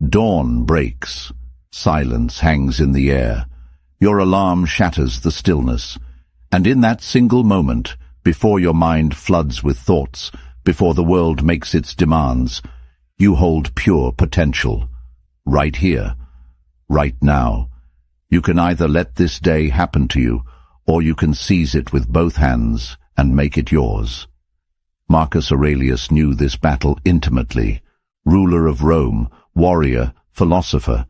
Dawn breaks. Silence hangs in the air. Your alarm shatters the stillness. And in that single moment, before your mind floods with thoughts, before the world makes its demands, you hold pure potential. Right here. Right now. You can either let this day happen to you, or you can seize it with both hands and make it yours. Marcus Aurelius knew this battle intimately. Ruler of Rome, warrior, philosopher,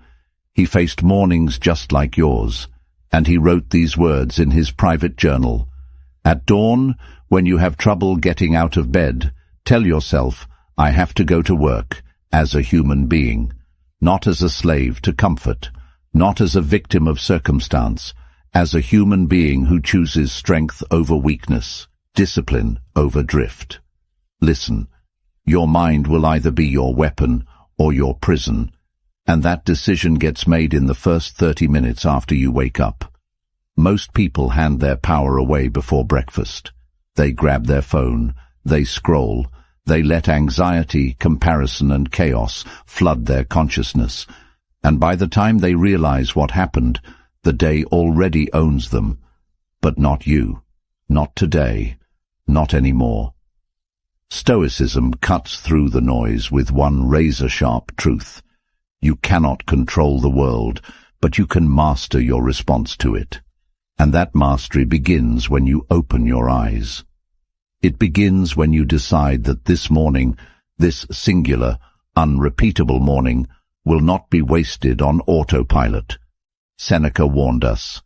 he faced mornings just like yours, and he wrote these words in his private journal. At dawn, when you have trouble getting out of bed, tell yourself, I have to go to work, as a human being, not as a slave to comfort, not as a victim of circumstance, as a human being who chooses strength over weakness, discipline over drift. Listen, your mind will either be your weapon or your prison, and that decision gets made in the first 30 minutes after you wake up. Most people hand their power away before breakfast. They grab their phone, they scroll, they let anxiety, comparison and chaos flood their consciousness, and by the time they realize what happened, the day already owns them. But not you, not today, not anymore. Stoicism cuts through the noise with one razor-sharp truth. You cannot control the world, but you can master your response to it. And that mastery begins when you open your eyes. It begins when you decide that this morning, this singular, unrepeatable morning, will not be wasted on autopilot. Seneca warned us.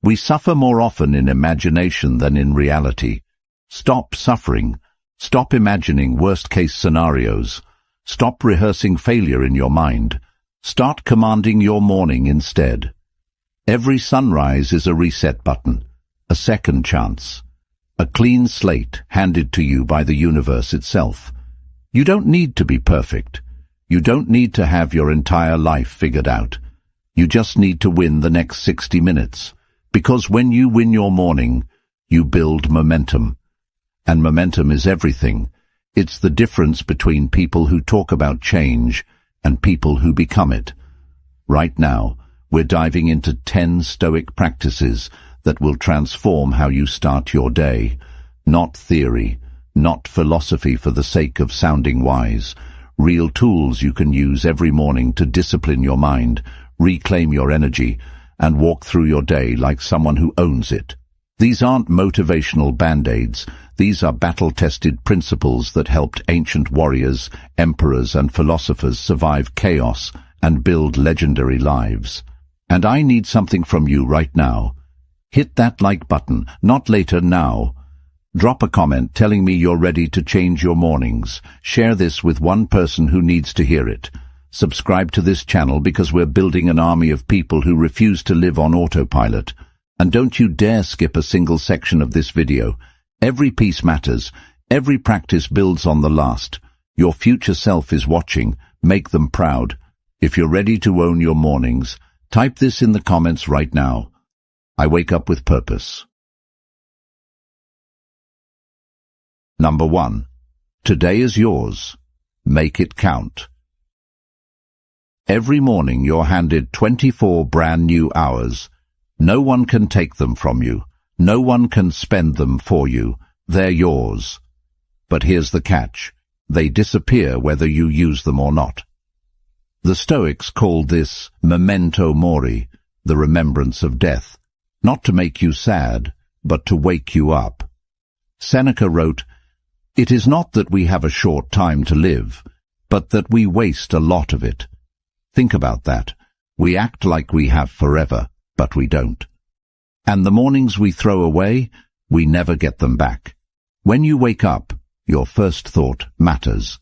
We suffer more often in imagination than in reality. Stop suffering. Stop imagining worst-case scenarios. Stop rehearsing failure in your mind. Start commanding your morning instead. Every sunrise is a reset button, a second chance, a clean slate handed to you by the universe itself. You don't need to be perfect. You don't need to have your entire life figured out. You just need to win the next 60 minutes, because when you win your morning, you build momentum. And momentum is everything. It's the difference between people who talk about change and people who become it. Right now, we're diving into 10 Stoic practices that will transform how you start your day. Not theory, not philosophy for the sake of sounding wise. Real tools you can use every morning to discipline your mind, reclaim your energy, and walk through your day like someone who owns it. These aren't motivational band-aids. These are battle-tested principles that helped ancient warriors, emperors, and philosophers survive chaos and build legendary lives. And I need something from you right now. Hit that like button, not later, now. Drop a comment telling me you're ready to change your mornings. Share this with one person who needs to hear it. Subscribe to this channel because we're building an army of people who refuse to live on autopilot. And don't you dare skip a single section of this video. Every piece matters. Every practice builds on the last. Your future self is watching. Make them proud. If you're ready to own your mornings, type this in the comments right now. I wake up with purpose. Number 1. Today is yours. Make it count. Every morning you're handed 24 brand new hours. No one can take them from you. No one can spend them for you. They're yours. But here's the catch. They disappear whether you use them or not. The Stoics called this memento mori, the remembrance of death, not to make you sad, but to wake you up. Seneca wrote, "It is not that we have a short time to live, but that we waste a lot of it." Think about that. We act like we have forever, but we don't. And the mornings we throw away, we never get them back. When you wake up, your first thought matters.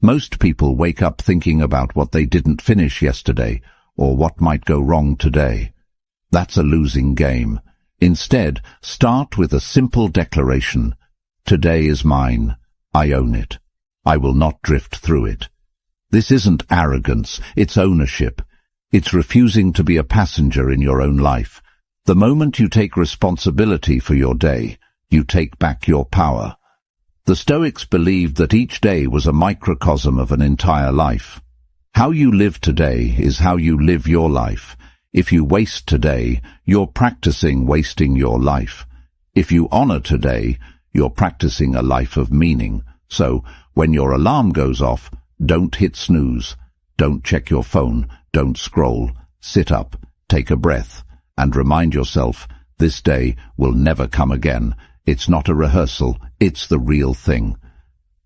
Most people wake up thinking about what they didn't finish yesterday or what might go wrong today. That's a losing game. Instead, start with a simple declaration. Today is mine. I own it. I will not drift through it. This isn't arrogance, it's ownership. It's refusing to be a passenger in your own life. The moment you take responsibility for your day, you take back your power. The Stoics believed that each day was a microcosm of an entire life. How you live today is how you live your life. If you waste today, you're practicing wasting your life. If you honor today, you're practicing a life of meaning. So, when your alarm goes off, don't hit snooze. Don't check your phone. Don't scroll. Sit up, take a breath, and remind yourself, this day will never come again. It's not a rehearsal, it's the real thing.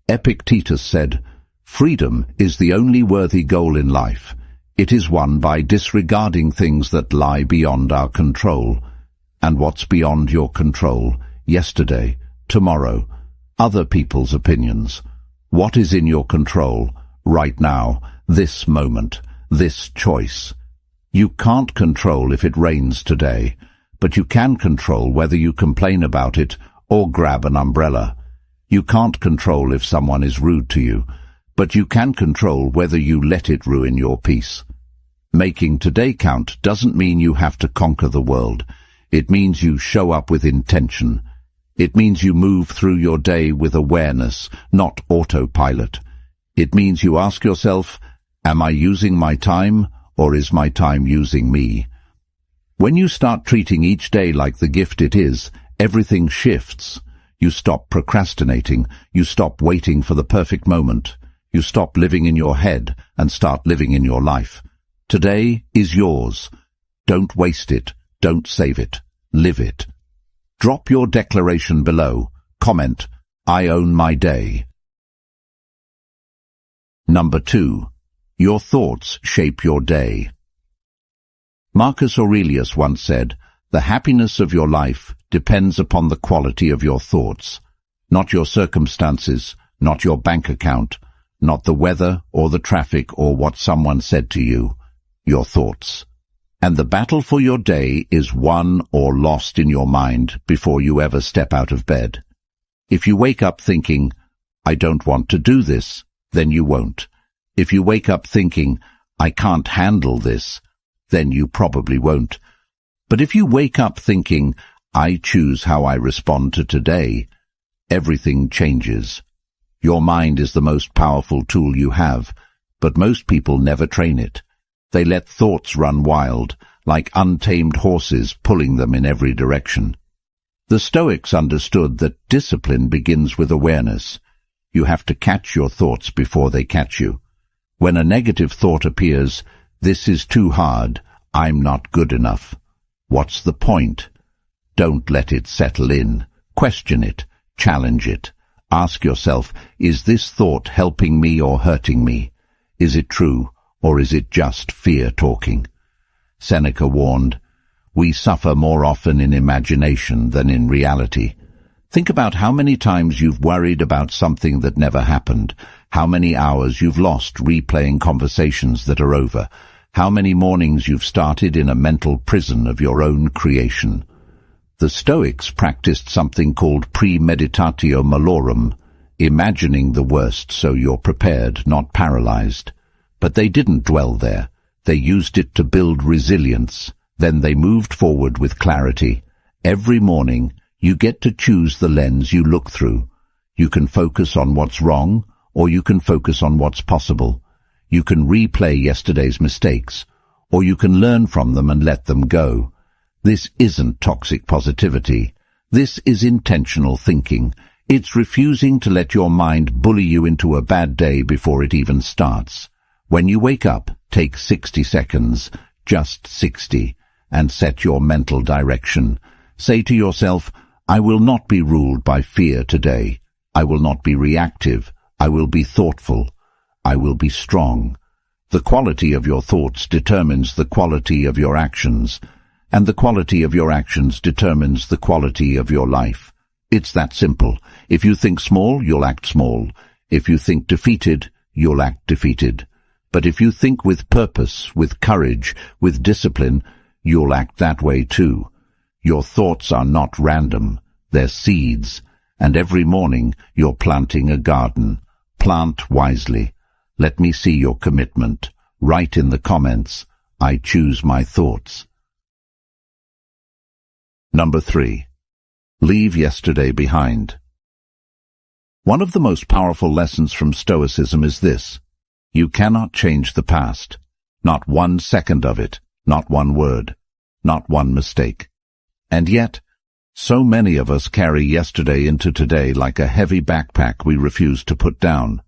Epictetus said, "Freedom is the only worthy goal in life. It is won by disregarding things that lie beyond our control." And what's beyond your control? Yesterday, tomorrow, other people's opinions. What is in your control? Right now, this moment, this choice. You can't control if it rains today, but you can control whether you complain about it or grab an umbrella. You can't control if someone is rude to you, but you can control whether you let it ruin your peace. Making today count doesn't mean you have to conquer the world. It means you show up with intention. It means you move through your day with awareness, not autopilot. It means you ask yourself, am I using my time, or is my time using me? When you start treating each day like the gift it is, everything shifts. You stop procrastinating. You stop waiting for the perfect moment. You stop living in your head and start living in your life. Today is yours. Don't waste it. Don't save it. Live it. Drop your declaration below. Comment, I own my day. Number 2. Your thoughts shape your day. Marcus Aurelius once said, "The happiness of your life depends upon the quality of your thoughts, not your circumstances, not your bank account, not the weather or the traffic or what someone said to you, your thoughts." And the battle for your day is won or lost in your mind before you ever step out of bed. If you wake up thinking, "I don't want to do this," then you won't. If you wake up thinking, "I can't handle this," then you probably won't. But if you wake up thinking, "I choose how I respond to today," everything changes. Your mind is the most powerful tool you have, but most people never train it. They let thoughts run wild, like untamed horses pulling them in every direction. The Stoics understood that discipline begins with awareness. You have to catch your thoughts before they catch you. When a negative thought appears, "This is too hard, I'm not good enough." What's the point? Don't let it settle in. Question it. Challenge it. Ask yourself, is this thought helping me or hurting me? Is it true, or is it just fear talking? Seneca warned, "We suffer more often in imagination than in reality." Think about how many times you've worried about something that never happened, how many hours you've lost replaying conversations that are over, how many mornings you've started in a mental prison of your own creation. The Stoics practiced something called premeditatio malorum, imagining the worst so you're prepared, not paralyzed. But they didn't dwell there. They used it to build resilience. Then they moved forward with clarity. Every morning, you get to choose the lens you look through. You can focus on what's wrong, or you can focus on what's possible. You can replay yesterday's mistakes, or you can learn from them and let them go. This isn't toxic positivity. This is intentional thinking. It's refusing to let your mind bully you into a bad day before it even starts. When you wake up, take 60 seconds, just 60, and set your mental direction. Say to yourself, I will not be ruled by fear today. I will not be reactive. I will be thoughtful. I will be strong. The quality of your thoughts determines the quality of your actions, and the quality of your actions determines the quality of your life. It's that simple. If you think small, you'll act small. If you think defeated, you'll act defeated. But if you think with purpose, with courage, with discipline, you'll act that way too. Your thoughts are not random. They're seeds. And every morning you're planting a garden. Plant wisely. Let me see your commitment. Write in the comments, I choose my thoughts. Number 3. Leave yesterday behind. One of the most powerful lessons from Stoicism is this. You cannot change the past. Not 1 second of it, not one word, not one mistake. And yet, so many of us carry yesterday into today like a heavy backpack we refuse to put down.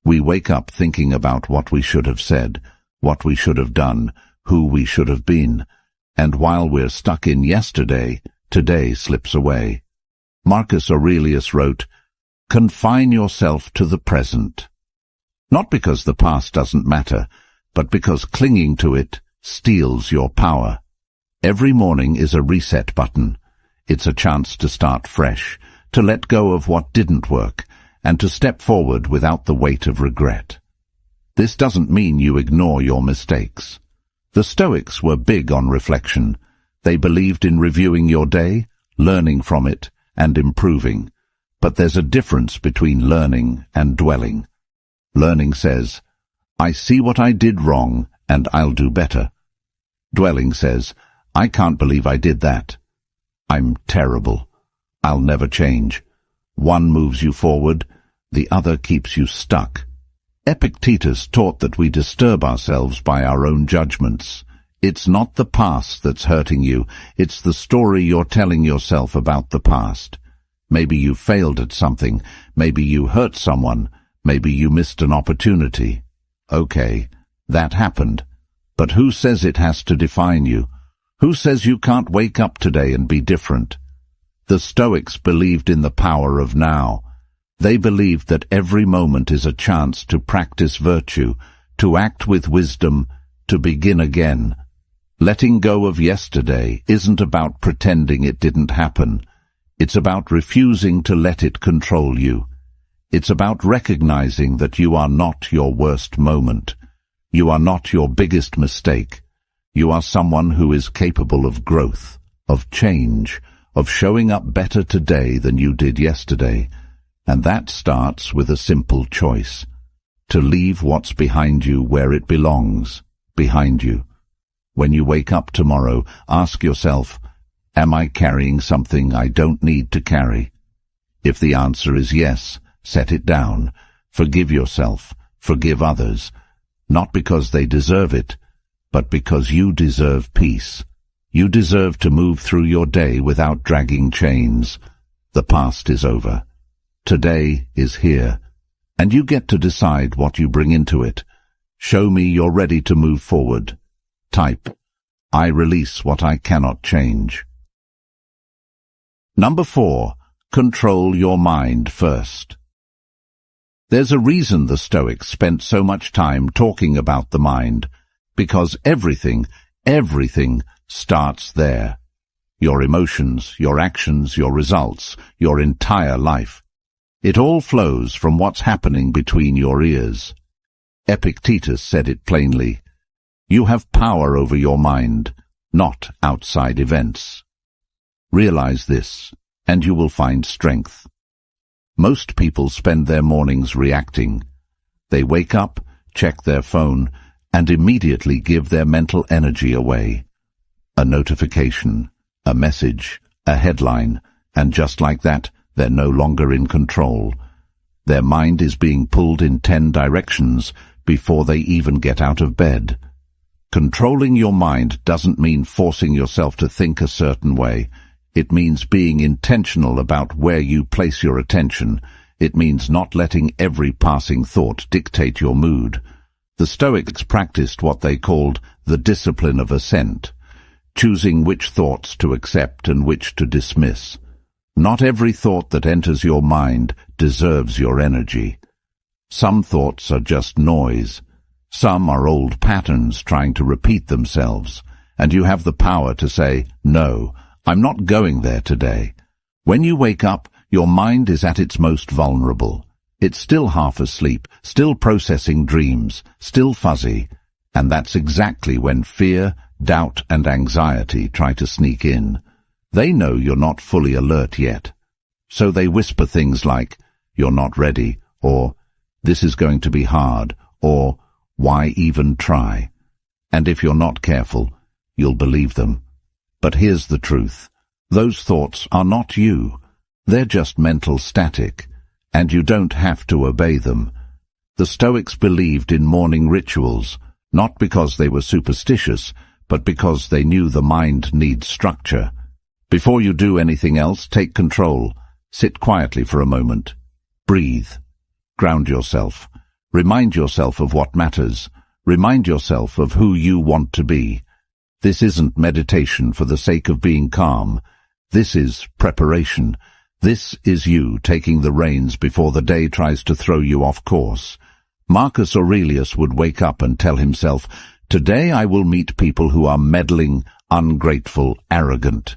We wake up thinking about what we should have said, what we should have done, who we should have been. And while we're stuck in yesterday, today slips away. Marcus Aurelius wrote, "Confine yourself to the present." Not because the past doesn't matter, but because clinging to it steals your power. Every morning is a reset button. It's a chance to start fresh, to let go of what didn't work, and to step forward without the weight of regret. This doesn't mean you ignore your mistakes. The Stoics were big on reflection. They believed in reviewing your day, learning from it, and improving. But there's a difference between learning and dwelling. Learning says, "I see what I did wrong, and I'll do better." Dwelling says, "I can't believe I did that. I'm terrible. I'll never change." One moves you forward, the other keeps you stuck. Epictetus taught that we disturb ourselves by our own judgments. It's not the past that's hurting you, it's the story you're telling yourself about the past. Maybe you failed at something, maybe you hurt someone, maybe you missed an opportunity. Okay, that happened. But who says it has to define you? Who says you can't wake up today and be different? The Stoics believed in the power of now. They believed that every moment is a chance to practice virtue, to act with wisdom, to begin again. Letting go of yesterday isn't about pretending it didn't happen. It's about refusing to let it control you. It's about recognizing that you are not your worst moment. You are not your biggest mistake. You are someone who is capable of growth, of change, of showing up better today than you did yesterday. And that starts with a simple choice: to leave what's behind you where it belongs, behind you. When you wake up tomorrow, ask yourself, am I carrying something I don't need to carry? If the answer is yes, set it down. Forgive yourself, forgive others, not because they deserve it, but because you deserve peace. You deserve to move through your day without dragging chains. The past is over. Today is here, and you get to decide what you bring into it. Show me you're ready to move forward. Type, "I release what I cannot change." Number 4, control your mind first. There's a reason the Stoics spent so much time talking about the mind, because everything starts there. Your emotions, your actions, your results, your entire life. It all flows from what's happening between your ears. Epictetus said it plainly, "You have power over your mind, not outside events." Realize this, and you will find strength. Most people spend their mornings reacting. They wake up, check their phone, and immediately give their mental energy away. A notification, a message, a headline, and just like that, they're no longer in control. Their mind is being pulled in 10 directions before they even get out of bed. Controlling your mind doesn't mean forcing yourself to think a certain way. It means being intentional about where you place your attention. It means not letting every passing thought dictate your mood. The Stoics practiced what they called the discipline of assent, choosing which thoughts to accept and which to dismiss. Not every thought that enters your mind deserves your energy. Some thoughts are just noise. Some are old patterns trying to repeat themselves, and you have the power to say, "No, I'm not going there today." When you wake up, your mind is at its most vulnerable. It's still half asleep, still processing dreams, still fuzzy, and that's exactly when fear, doubt, and anxiety try to sneak in. They know you're not fully alert yet, so they whisper things like, "You're not ready," or "This is going to be hard," or "Why even try?" And if you're not careful, you'll believe them. But here's the truth. Those thoughts are not you. They're just mental static, and you don't have to obey them. The Stoics believed in morning rituals, not because they were superstitious, but because they knew the mind needs structure. Before you do anything else, take control. Sit quietly for a moment. Breathe. Ground yourself. Remind yourself of what matters. Remind yourself of who you want to be. This isn't meditation for the sake of being calm. This is preparation. This is you taking the reins before the day tries to throw you off course. Marcus Aurelius would wake up and tell himself, "Today I will meet people who are meddling, ungrateful, arrogant."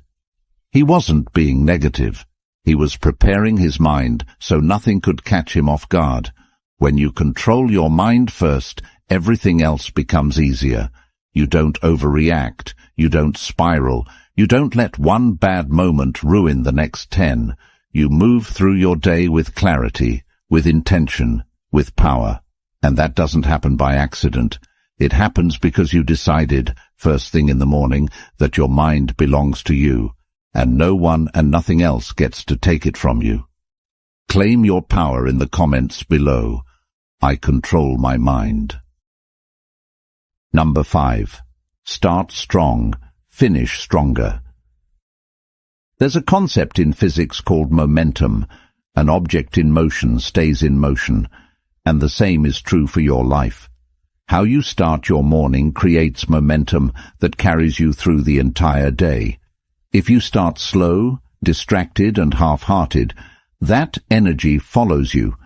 He wasn't being negative. He was preparing his mind so nothing could catch him off guard. When you control your mind first, everything else becomes easier. You don't overreact. You don't spiral. You don't let one bad moment ruin the next 10. You move through your day with clarity, with intention, with power. And that doesn't happen by accident. It happens because you decided, first thing in the morning, that your mind belongs to you, and no one and nothing else gets to take it from you. Claim your power in the comments below. I control my mind. Number 5. Start strong, finish stronger. There's a concept in physics called momentum. An object in motion stays in motion, and the same is true for your life. How you start your morning creates momentum that carries you through the entire day. If you start slow, distracted and half-hearted, that energy follows you.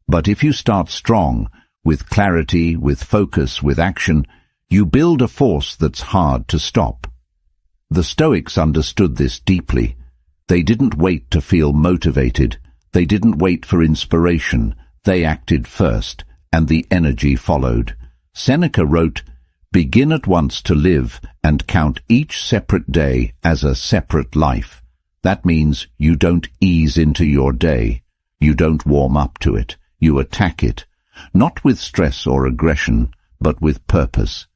But if you start strong, with clarity, with focus, with action, you build a force that's hard to stop. The Stoics understood this deeply. They didn't wait to feel motivated. They didn't wait for inspiration. They acted first, and the energy followed. Seneca wrote, "Begin at once to live and count each separate day as a separate life." That means you don't ease into your day. You don't warm up to it. You attack it, not with stress or aggression, but with purpose.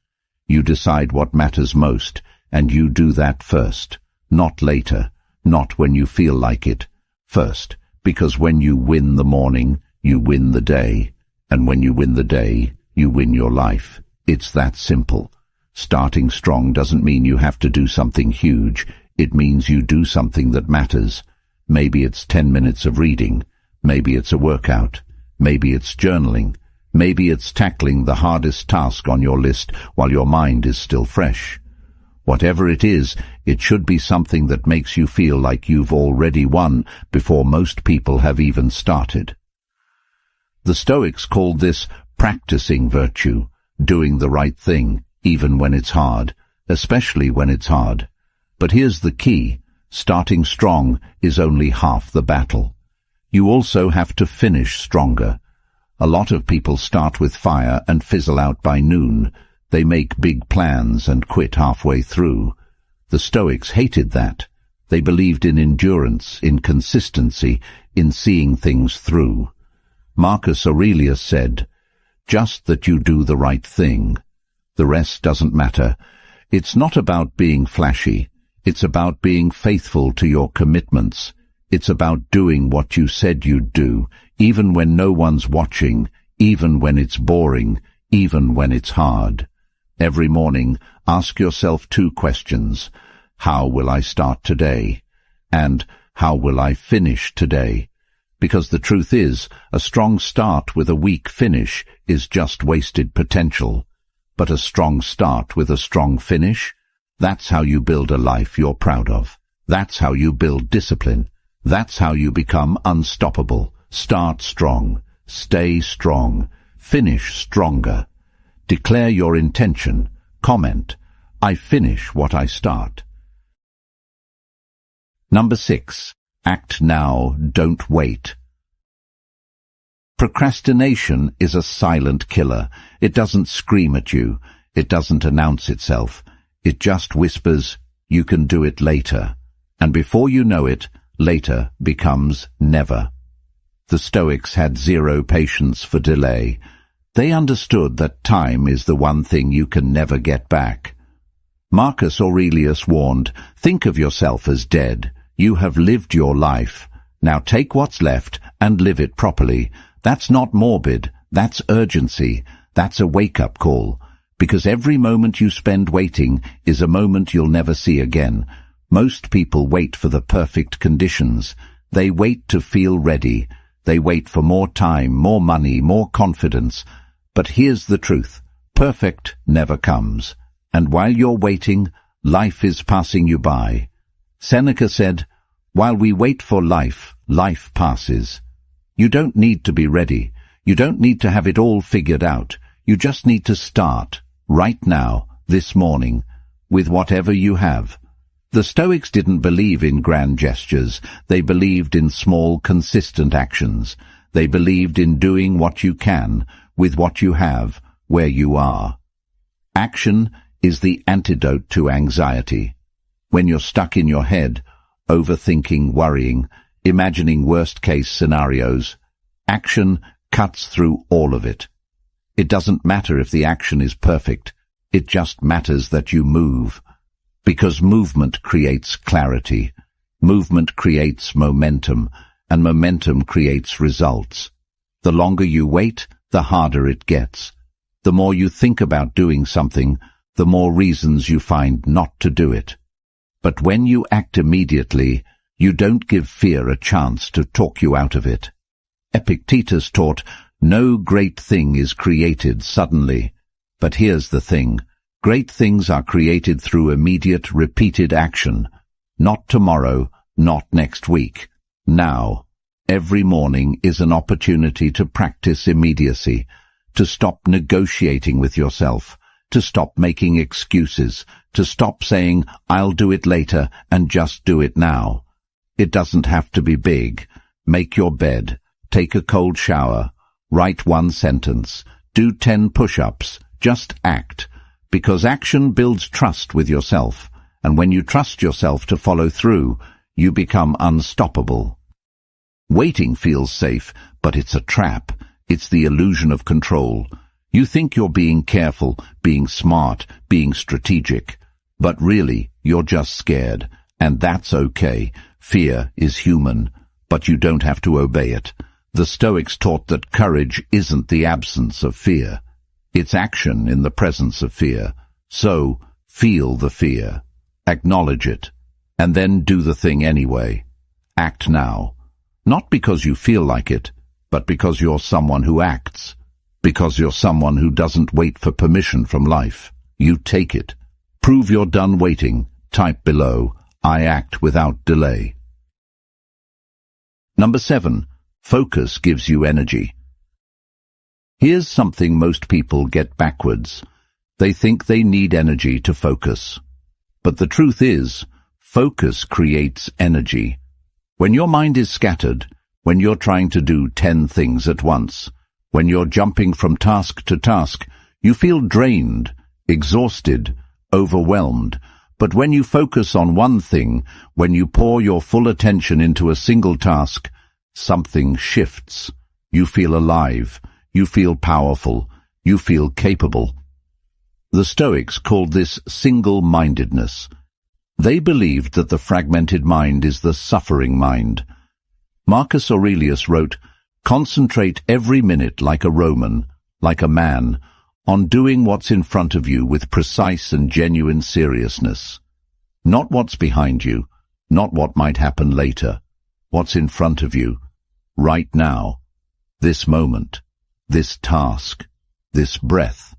You decide what matters most, and you do that first, not later, not when you feel like it. First, because when you win the morning, you win the day, and when you win the day, you win your life. It's that simple. Starting strong doesn't mean you have to do something huge. It means you do something that matters. Maybe it's 10 minutes of reading. Maybe it's a workout. Maybe it's journaling. Maybe it's tackling the hardest task on your list while your mind is still fresh. Whatever it is, it should be something that makes you feel like you've already won before most people have even started. The Stoics called this practicing virtue, doing the right thing, even when it's hard, especially when it's hard. But here's the key. Starting strong is only half the battle. You also have to finish stronger. A lot of people start with fire and fizzle out by noon. They make big plans and quit halfway through. The Stoics hated that. They believed in endurance, in consistency, in seeing things through. Marcus Aurelius said, "Just that you do the right thing. The rest doesn't matter. It's not about being flashy. It's about being faithful to your commitments. It's about doing what you said you'd do, even when no one's watching, even when it's boring, even when it's hard." Every morning, ask yourself 2 questions. How will I start today? And how will I finish today? Because the truth is, a strong start with a weak finish is just wasted potential. But a strong start with a strong finish, that's how you build a life you're proud of. That's how you build discipline. That's how you become unstoppable. Start strong. Stay strong. Finish stronger. Declare your intention. Comment, "I finish what I start." Number 6. Act now, don't wait. Procrastination is a silent killer. It doesn't scream at you. It doesn't announce itself. It just whispers, "You can do it later." And before you know it, later becomes never. The Stoics had zero patience for delay. They understood that time is the one thing you can never get back. Marcus Aurelius warned, "Think of yourself as dead. You have lived your life. Now take what's left and live it properly." That's not morbid, That's urgency. That's a wake-up call. Because every moment you spend waiting is a moment you'll never see again. Most people wait for the perfect conditions. They wait to feel ready. They wait for more time, more money, more confidence. But here's the truth. Perfect never comes. And while you're waiting, life is passing you by. Seneca said, "While we wait for life, life passes." You don't need to be ready. You don't need to have it all figured out. You just need to start, right now, this morning, with whatever you have. The Stoics didn't believe in grand gestures. They believed in small, consistent actions. They believed in doing what you can, with what you have, where you are. Action is the antidote to anxiety. When you're stuck in your head, overthinking, worrying, imagining worst-case scenarios, action cuts through all of it. It doesn't matter if the action is perfect. It just matters that you move. Because movement creates clarity. Movement creates momentum, and momentum creates results. The longer you wait, the harder it gets. The more you think about doing something, the more reasons you find not to do it. But when you act immediately, you don't give fear a chance to talk you out of it. Epictetus taught, "No great thing is created suddenly." But here's the thing. Great things are created through immediate, repeated action. Not tomorrow, not next week. Now. Every morning is an opportunity to practice immediacy, to stop negotiating with yourself, to stop making excuses, to stop saying, "I'll do it later," and just do it now. It doesn't have to be big. Make your bed, take a cold shower, write one sentence, do 10 push-ups, just act. Because action builds trust with yourself, and when you trust yourself to follow through, you become unstoppable. Waiting feels safe, but it's a trap. It's the illusion of control. You think you're being careful, being smart, being strategic. But really, you're just scared. And that's okay. Fear is human, but you don't have to obey it. The Stoics taught that courage isn't the absence of fear. It's action in the presence of fear. So, feel the fear. Acknowledge it. And then do the thing anyway. Act now. Not because you feel like it, but because you're someone who acts. Because you're someone who doesn't wait for permission from life. You take it. Prove you're done waiting. Type below, "I act without delay." Number 7. Focus gives you energy. Here's something most people get backwards. They think they need energy to focus. But the truth is, focus creates energy. When your mind is scattered, when you're trying to do 10 things at once, when you're jumping from task to task, you feel drained, exhausted, overwhelmed. But when you focus on one thing, when you pour your full attention into a single task, something shifts. You feel alive. You feel powerful. You feel capable. The Stoics called this single-mindedness. They believed that the fragmented mind is the suffering mind. Marcus Aurelius wrote, "Concentrate every minute like a Roman, like a man, on doing what's in front of you with precise and genuine seriousness. Not what's behind you, not what might happen later. What's in front of you, right now, this moment, this task, this breath.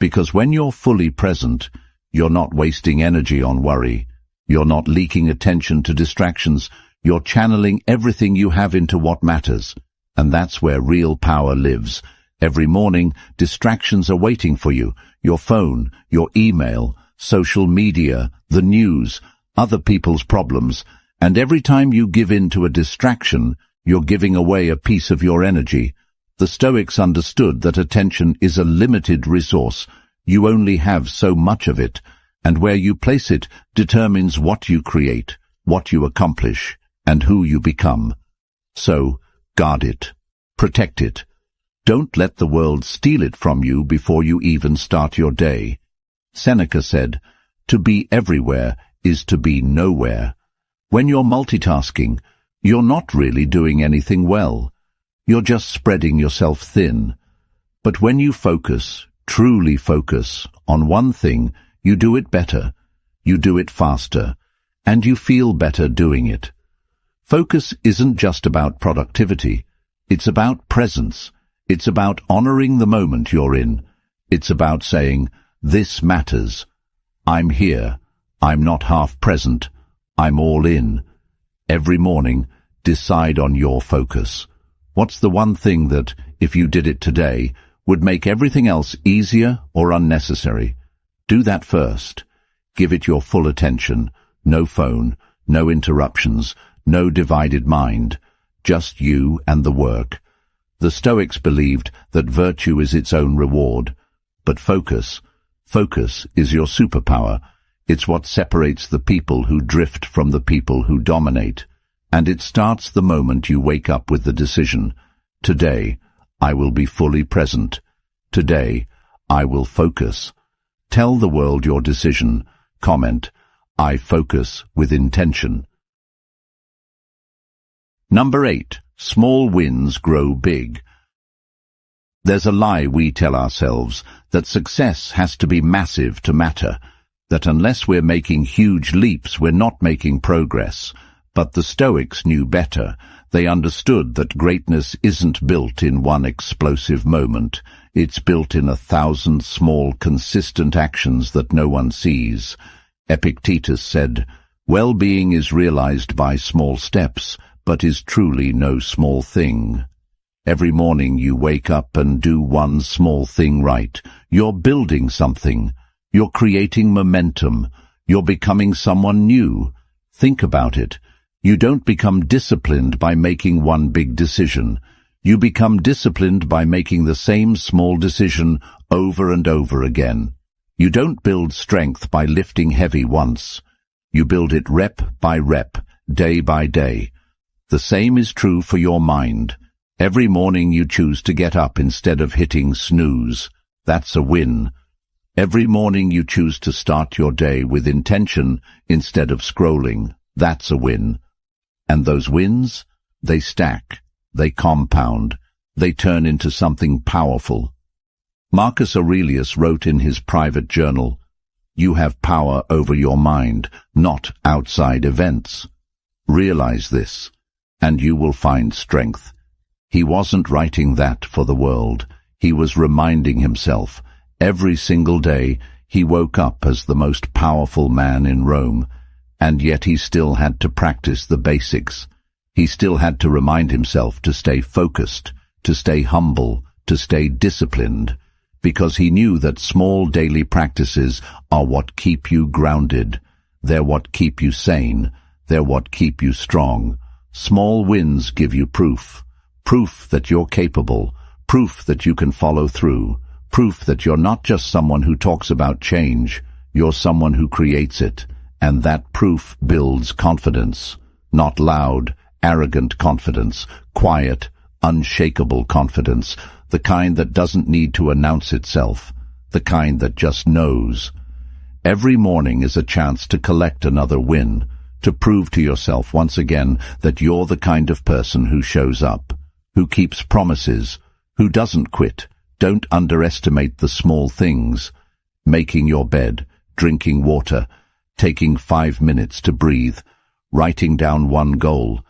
Because when you're fully present, you're not wasting energy on worry. You're not leaking attention to distractions. You're channeling everything you have into what matters. And that's where real power lives. Every morning, distractions are waiting for you. Your phone, your email, social media, the news, other people's problems. And every time you give in to a distraction, you're giving away a piece of your energy. The Stoics understood that attention is a limited resource. You only have so much of it, and where you place it determines what you create, what you accomplish, and who you become. So, guard it. Protect it. Don't let the world steal it from you before you even start your day. Seneca said, "To be everywhere is to be nowhere." When you're multitasking, you're not really doing anything well. You're just spreading yourself thin. But when you focus, truly focus, on one thing, you do it better, you do it faster, and you feel better doing it. Focus isn't just about productivity. It's about presence. It's about honoring the moment you're in. It's about saying, this matters. I'm here. I'm not half present. I'm all in. Every morning, decide on your focus. What's the one thing that, if you did it today, would make everything else easier or unnecessary? Do that first. Give it your full attention. No phone, no interruptions, no divided mind. Just you and the work. The Stoics believed that virtue is its own reward. But focus is your superpower. It's what separates the people who drift from the people who dominate. And it starts the moment you wake up with the decision, today, I will be fully present. Today, I will focus. Tell the world your decision. Comment, I focus with intention. Number 8. Small wins grow big. There's a lie we tell ourselves, that success has to be massive to matter, that unless we're making huge leaps, we're not making progress. But the Stoics knew better. They understood that greatness isn't built in one explosive moment. It's built in 1,000 small, consistent actions that no one sees. Epictetus said, well-being is realized by small steps, but is truly no small thing. Every morning you wake up and do one small thing right. You're building something. You're creating momentum. You're becoming someone new. Think about it. You don't become disciplined by making one big decision. You become disciplined by making the same small decision over and over again. You don't build strength by lifting heavy once. You build it rep by rep, day by day. The same is true for your mind. Every morning you choose to get up instead of hitting snooze. That's a win. Every morning you choose to start your day with intention instead of scrolling. That's a win. And those wins, they stack, they compound, they turn into something powerful. Marcus Aurelius wrote in his private journal, "You have power over your mind, not outside events. Realize this, and you will find strength." He wasn't writing that for the world. He was reminding himself. Every single day he woke up as the most powerful man in Rome, and yet he still had to practice the basics. He still had to remind himself to stay focused, to stay humble, to stay disciplined, because he knew that small daily practices are what keep you grounded. They're what keep you sane. They're what keep you strong. Small wins give you proof. Proof that you're capable. Proof that you can follow through. Proof that you're not just someone who talks about change. You're someone who creates it. And that proof builds confidence. Not loud, arrogant confidence. Quiet, unshakable confidence. The kind that doesn't need to announce itself. The kind that just knows. Every morning is a chance to collect another win. To prove to yourself once again that you're the kind of person who shows up. Who keeps promises. Who doesn't quit. Don't underestimate the small things. Making your bed. Drinking water. Taking 5 minutes to breathe. Writing down one goal.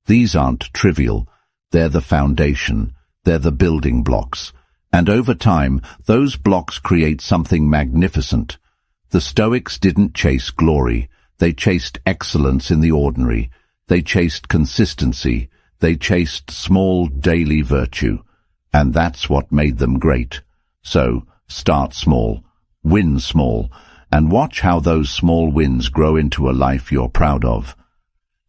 These aren't trivial. They're the foundation. They're the building blocks. And over time, those blocks create something magnificent. The Stoics didn't chase glory. They chased excellence in the ordinary. They chased consistency. They chased small daily virtue. And that's what made them great. So, start small. Win small. And watch how those small wins grow into a life you're proud of.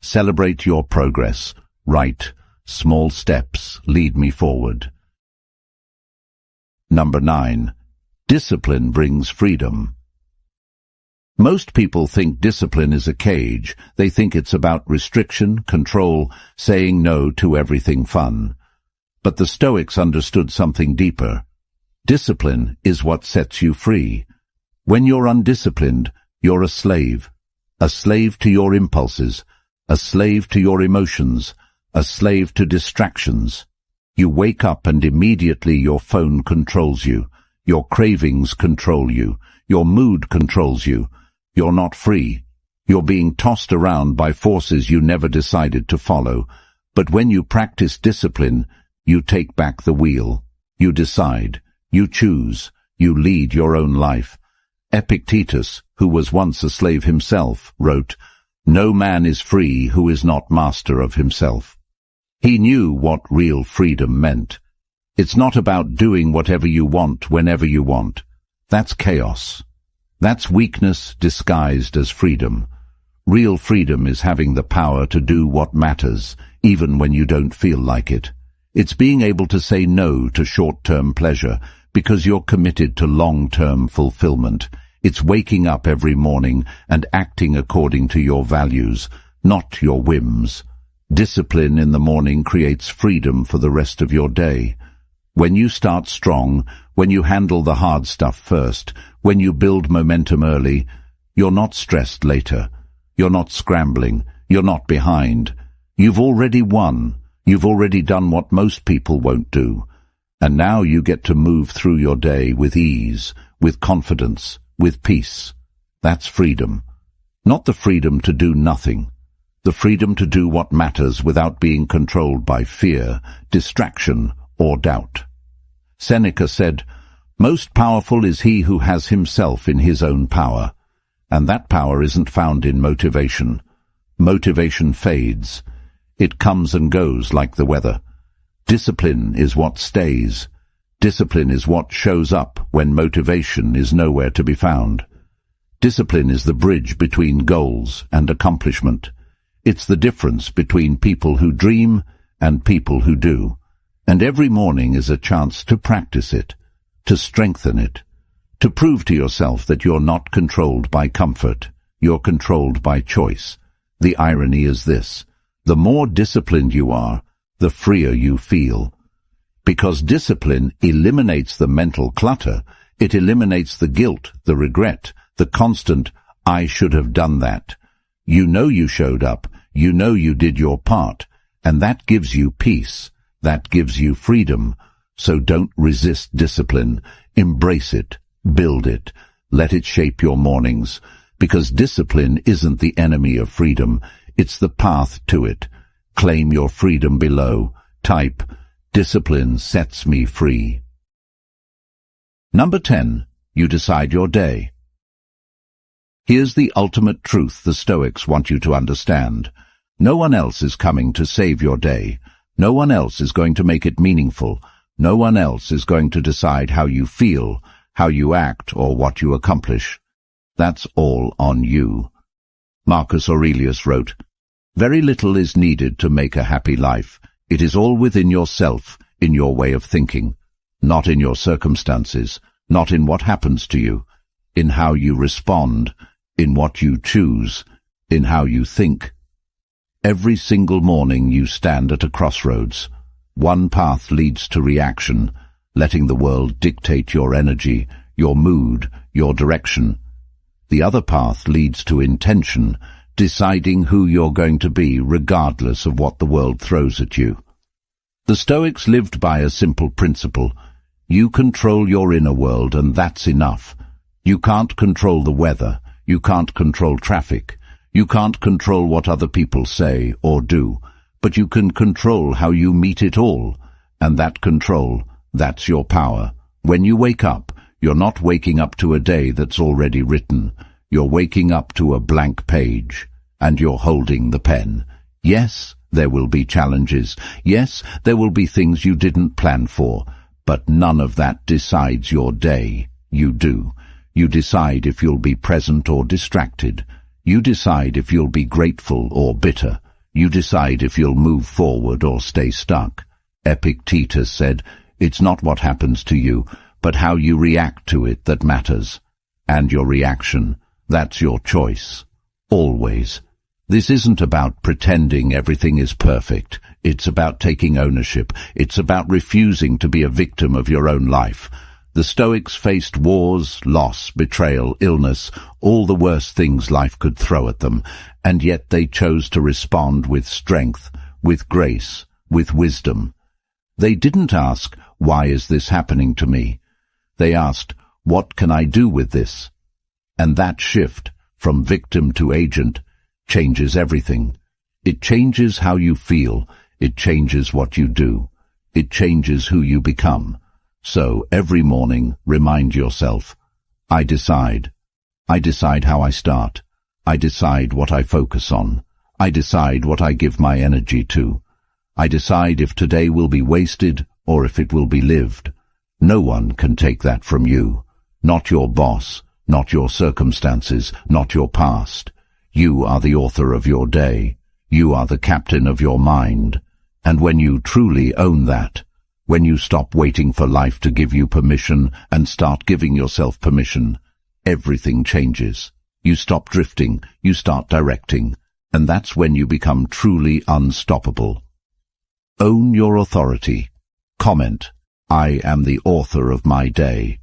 Celebrate your progress. Write, small steps lead me forward. Number 9. Discipline brings freedom. Most people think discipline is a cage. They think it's about restriction, control, saying no to everything fun. But the Stoics understood something deeper. Discipline is what sets you free. When you're undisciplined, you're a slave to your impulses, a slave to your emotions, a slave to distractions. You wake up and immediately your phone controls you. Your cravings control you. Your mood controls you. You're not free. You're being tossed around by forces you never decided to follow. But when you practice discipline, you take back the wheel. You decide. You choose. You lead your own life. Epictetus, who was once a slave himself, wrote, "No man is free who is not master of himself." He knew what real freedom meant. It's not about doing whatever you want whenever you want. That's chaos. That's weakness disguised as freedom. Real freedom is having the power to do what matters, even when you don't feel like it. It's being able to say no to short-term pleasure because you're committed to long-term fulfillment. It's waking up every morning and acting according to your values, not your whims. Discipline in the morning creates freedom for the rest of your day. When you start strong, when you handle the hard stuff first, when you build momentum early, you're not stressed later. You're not scrambling. You're not behind. You've already won. You've already done what most people won't do. And now you get to move through your day with ease, with confidence, with peace. That's freedom. Not the freedom to do nothing. The freedom to do what matters without being controlled by fear, distraction, or doubt. Seneca said, "Most powerful is he who has himself in his own power." And that power isn't found in motivation. Motivation fades. It comes and goes like the weather. Discipline is what stays. Discipline is what shows up when motivation is nowhere to be found. Discipline is the bridge between goals and accomplishment. It's the difference between people who dream and people who do. And every morning is a chance to practice it, to strengthen it, to prove to yourself that you're not controlled by comfort, you're controlled by choice. The irony is this: the more disciplined you are, the freer you feel. Because discipline eliminates the mental clutter, it eliminates the guilt, the regret, the constant, "I should have done that." You know you showed up, you know you did your part, and that gives you peace, that gives you freedom. So don't resist discipline, embrace it, build it, let it shape your mornings, because discipline isn't the enemy of freedom, it's the path to it. Claim your freedom below. Type, "Discipline sets me free." Number 10. You decide your day. Here's the ultimate truth the Stoics want you to understand. No one else is coming to save your day. No one else is going to make it meaningful. No one else is going to decide how you feel, how you act, or what you accomplish. That's all on you. Marcus Aurelius wrote, "Very little is needed to make a happy life. It is all within yourself, in your way of thinking, not in your circumstances, not in what happens to you, in how you respond, in what you choose, in how you think." Every single morning you stand at a crossroads. One path leads to reaction, letting the world dictate your energy, your mood, your direction. The other path leads to intention, deciding who you're going to be regardless of what the world throws at you. The Stoics lived by a simple principle. You control your inner world, and that's enough. You can't control the weather. You can't control traffic. You can't control what other people say or do, but you can control how you meet it all. And that control, that's your power. When you wake up, you're not waking up to a day that's already written. You're waking up to a blank page, and you're holding the pen. Yes, there will be challenges. Yes, there will be things you didn't plan for, but none of that decides your day. You do. You decide if you'll be present or distracted. You decide if you'll be grateful or bitter. You decide if you'll move forward or stay stuck. Epictetus said, "It's not what happens to you, but how you react to it that matters." And your reaction, that's your choice. Always. This isn't about pretending everything is perfect. It's about taking ownership. It's about refusing to be a victim of your own life. The Stoics faced wars, loss, betrayal, illness, all the worst things life could throw at them, and yet they chose to respond with strength, with grace, with wisdom. They didn't ask, "Why is this happening to me?" They asked, "What can I do with this?" And that shift, from victim to agent, changes everything. It changes how you feel. It changes what you do. It changes who you become. So, every morning, remind yourself, I decide. I decide how I start. I decide what I focus on. I decide what I give my energy to. I decide if today will be wasted or if it will be lived. No one can take that from you. Not your boss, not your circumstances, not your past. You are the author of your day. You are the captain of your mind. And when you truly own that, when you stop waiting for life to give you permission and start giving yourself permission, everything changes. You stop drifting, you start directing, and that's when you become truly unstoppable. Own your authority. Comment, I am the author of my day.